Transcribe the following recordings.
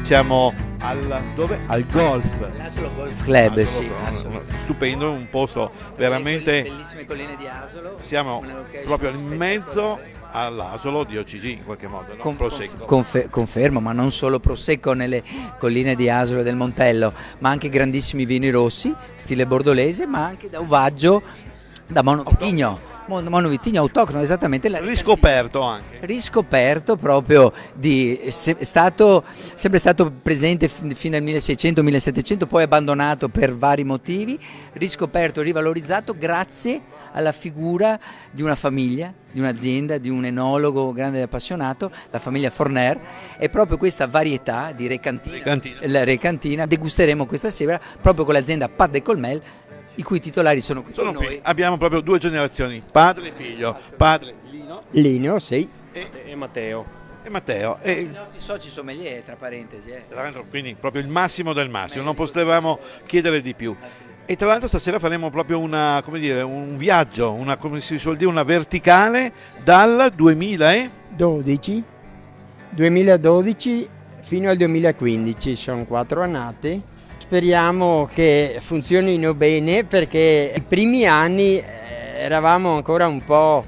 siamo dove? Al golf. L'Asolo Golf Club, Asolo, sì, assolutamente. Stupendo, un posto veramente. Bellissime colline di Asolo. Siamo una location proprio in mezzo spettacolare. all'Asolo di OCG in qualche modo, no? Prosecco. Confermo, ma non solo Prosecco nelle colline di Asolo e del Montello, ma anche grandissimi vini rossi, stile bordolese, ma anche da uvaggio, da Monovitigno. Monovitigno autoctono, esattamente. Riscoperto anche. Riscoperto proprio sempre stato presente fino al 1600-1700, poi abbandonato per vari motivi, riscoperto, rivalorizzato grazie alla figura di una famiglia, di un'azienda, di un enologo grande e appassionato, la famiglia Forner, e proprio questa varietà di la Recantina degusteremo questa sera proprio con l'azienda Pat de Colmel, i cui titolari sono qui con noi. Abbiamo proprio due generazioni, padre e figlio, padre Lino, sì. E Matteo. e Matteo. I nostri soci sommelier, tra parentesi. Tra l'altro, quindi proprio il massimo del massimo, non potevamo chiedere di più. E tra l'altro stasera faremo proprio un viaggio, come si suol dire, una verticale dal 2012 fino al 2015, sono 4 annate. Speriamo che funzionino bene, perché i primi anni eravamo ancora un po'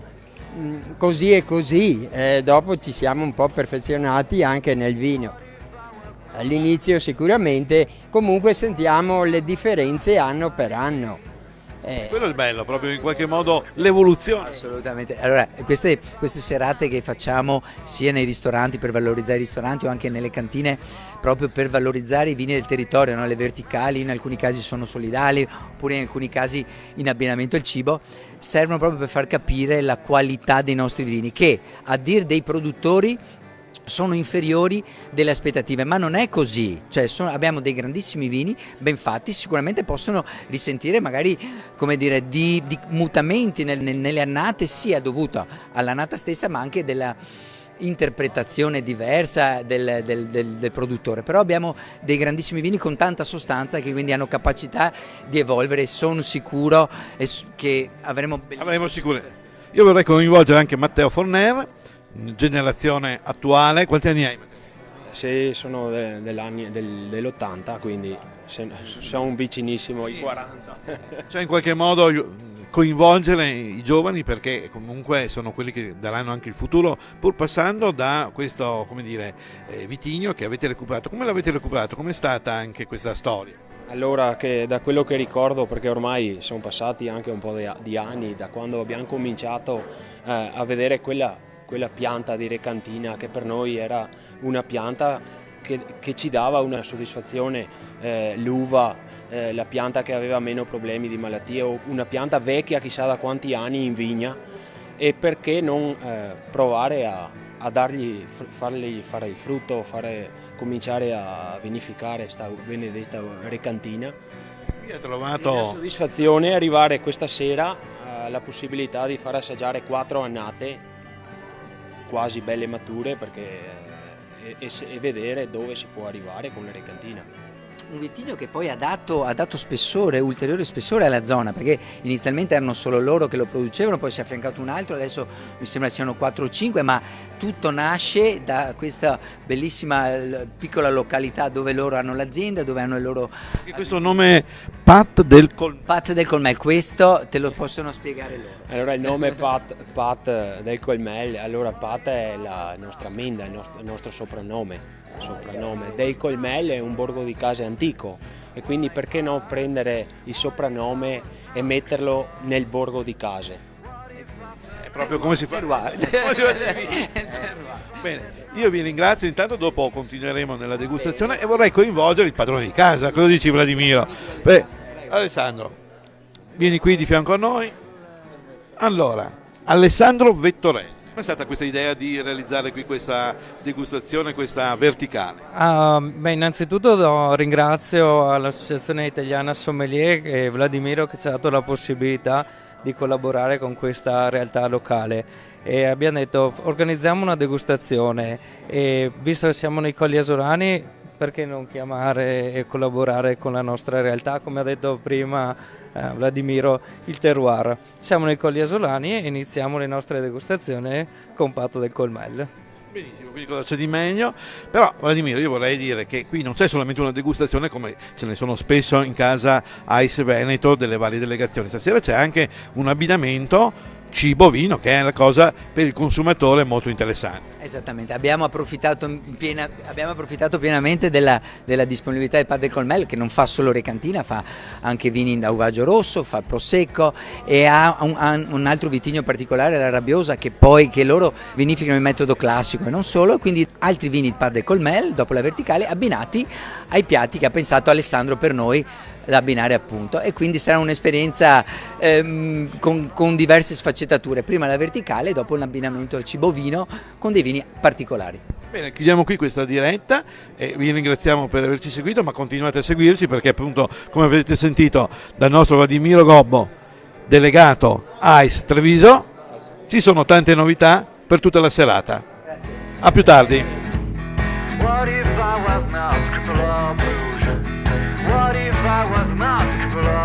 così e così, dopo ci siamo un po' perfezionati anche nel vino. All'inizio sicuramente, comunque sentiamo le differenze anno per anno. Quello è il bello, proprio in qualche modo l'evoluzione. Assolutamente. Allora, queste serate che facciamo sia nei ristoranti per valorizzare i ristoranti o anche nelle cantine proprio per valorizzare i vini del territorio, no? Le verticali in alcuni casi sono solidali, oppure in alcuni casi in abbinamento al cibo, servono proprio per far capire la qualità dei nostri vini, che a dir dei produttori sono inferiori delle aspettative, ma non è così, cioè abbiamo dei grandissimi vini ben fatti, sicuramente possono risentire magari, come dire, di mutamenti nelle annate, sia dovuto all'annata stessa ma anche della interpretazione diversa del produttore, però abbiamo dei grandissimi vini con tanta sostanza che quindi hanno capacità di evolvere, sono sicuro che avremo sicuro. Io vorrei coinvolgere anche Matteo Forner, generazione attuale. Quanti anni hai? Sì, sono dell'80, quindi sono vicinissimo ai 40. Cioè in qualche modo coinvolgere i giovani, perché comunque sono quelli che daranno anche il futuro, pur passando da questo, come dire, vitigno che avete recuperato. Come l'avete recuperato? Com'è stata anche questa storia? Allora, che da quello che ricordo, perché ormai sono passati anche un po' di anni da quando abbiamo cominciato a vedere quella pianta di Recantina, che per noi era una pianta che ci dava una soddisfazione, l'uva, la pianta che aveva meno problemi di malattie, o una pianta vecchia chissà da quanti anni in vigna, e perché non provare a fargli fare il frutto, cominciare a vinificare questa benedetta Recantina. Qui ha trovato una soddisfazione arrivare questa sera alla possibilità di far assaggiare 4 annate quasi belle mature, e vedere dove si può arrivare con la Recantina. Un vitigno che poi ha dato spessore, ulteriore spessore alla zona, perché inizialmente erano solo loro che lo producevano, poi si è affiancato un altro, adesso mi sembra siano 4 o 5, ma tutto nasce da questa bellissima piccola località dove loro hanno l'azienda, dove hanno il loro... E questo nome Pat del Colmel. Pat del Colmel, questo te lo possono spiegare loro. Allora il nome Pat del Colmel, allora Pat è la nostra ammenda, il nostro soprannome. Del Colmel è un borgo di case antico, e quindi perché non prendere il soprannome e metterlo nel borgo di case? È proprio come si fa. Bene, io vi ringrazio, intanto dopo continueremo nella degustazione e vorrei coinvolgere il padrone di casa. Cosa dici, Vladimiro? Alessandro, vieni qui di fianco a noi. Allora, Alessandro Vettorelli. Com'è stata questa idea di realizzare qui questa degustazione, questa verticale? Innanzitutto ringrazio all'Associazione Italiana Sommelier e Vladimiro che ci ha dato la possibilità di collaborare con questa realtà locale, e abbiamo detto organizziamo una degustazione, e visto che siamo nei Colli Asolani, perché non chiamare e collaborare con la nostra realtà, come ha detto prima Vladimiro, il terroir. Siamo nei Colli Asolani e iniziamo le nostre degustazioni con Pat del Colmel. Benissimo, quindi cosa c'è di meglio? Però Vladimiro, io vorrei dire che qui non c'è solamente una degustazione come ce ne sono spesso in casa Ice Veneto delle varie delegazioni, stasera c'è anche un abbinamento cibo-vino che è una cosa per il consumatore molto interessante. Esattamente, abbiamo approfittato pienamente della disponibilità del Padre Colmel, che non fa solo recantina, fa anche vini in dauvaggio rosso, fa prosecco e ha un altro vitigno particolare, la Rabbiosa, che loro vinificano in metodo classico e non solo, quindi altri vini di Padre Colmel dopo la verticale abbinati ai piatti che ha pensato Alessandro per noi da abbinare, appunto, e quindi sarà un'esperienza con diverse sfaccettature, prima la verticale e dopo l'abbinamento cibo-vino con dei vini particolari. Bene, chiudiamo qui questa diretta e vi ringraziamo per averci seguito, ma continuate a seguirci perché appunto, come avete sentito dal nostro Vladimiro Gobbo, delegato ICE Treviso, ci sono tante novità per tutta la serata. Grazie. A più tardi. What if I was not crippled or bruised? What if I was not crippled or